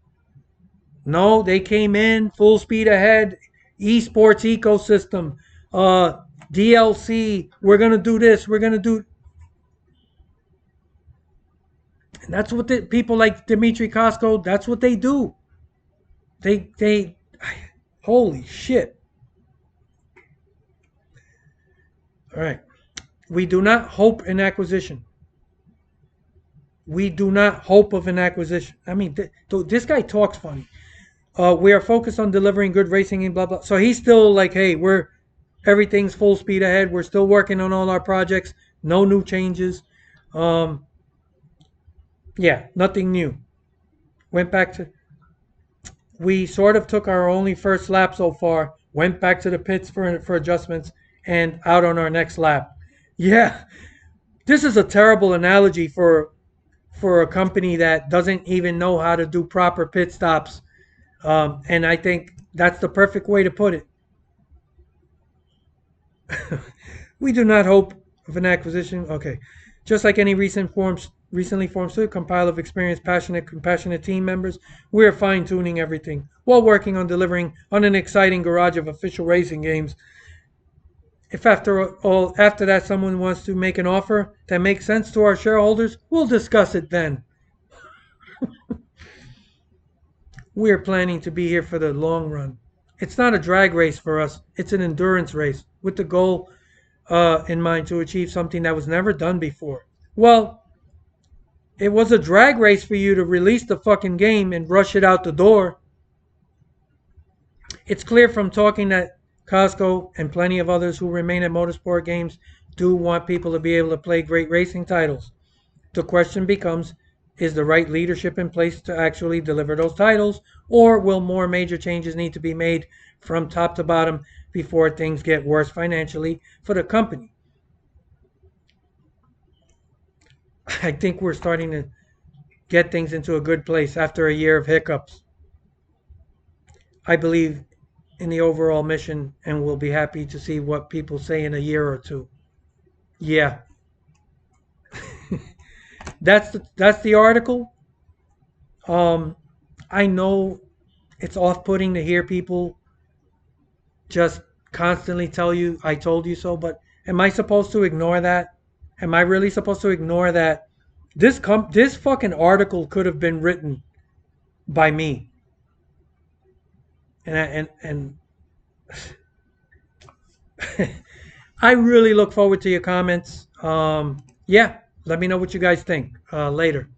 No, they came in full speed ahead, esports ecosystem, DLC. We're gonna do this. We're gonna do. And that's what the people like Dimitri Costco. That's what they do. They. Holy shit! All right. We do not hope an acquisition. We do not hope of an acquisition. I mean, this guy talks funny. We are focused on delivering good racing and blah blah. So he's still like, hey, we're everything's full speed ahead. We're still working on all our projects. No new changes. Um, yeah, nothing new. Went back to. We sort of took our only first lap so far. Went back to the pits for adjustments and out on our next lap. Yeah, this is a terrible analogy for a company that doesn't even know how to do proper pit stops. And I think that's the perfect way to put it. We do not hope of an acquisition. Okay. Just like any recently formed studio, compile of experienced, passionate, compassionate team members, we are fine tuning everything while working on delivering on an exciting garage of official racing games. If after that someone wants to make an offer that makes sense to our shareholders, we'll discuss it then. We're planning to be here for the long run. It's not a drag race for us, it's an endurance race with the goal in mind to achieve something that was never done before. Well, it was a drag race for you to release the fucking game and rush it out the door. It's clear from talking that Costco and plenty of others who remain at Motorsport Games do want people to be able to play great racing titles. The question becomes, is the right leadership in place to actually deliver those titles, or will more major changes need to be made from top to bottom before things get worse financially for the company? I think we're starting to get things into a good place after a year of hiccups. I believe in the overall mission and will be happy to see what people say in a year or two. Yeah, that's the article. Um, I know it's off-putting to hear people just constantly tell you I told you so, but am I supposed to ignore that? Am I really supposed to ignore that? This fucking article could have been written by me, and I really look forward to your comments. Yeah, let me know what you guys think later.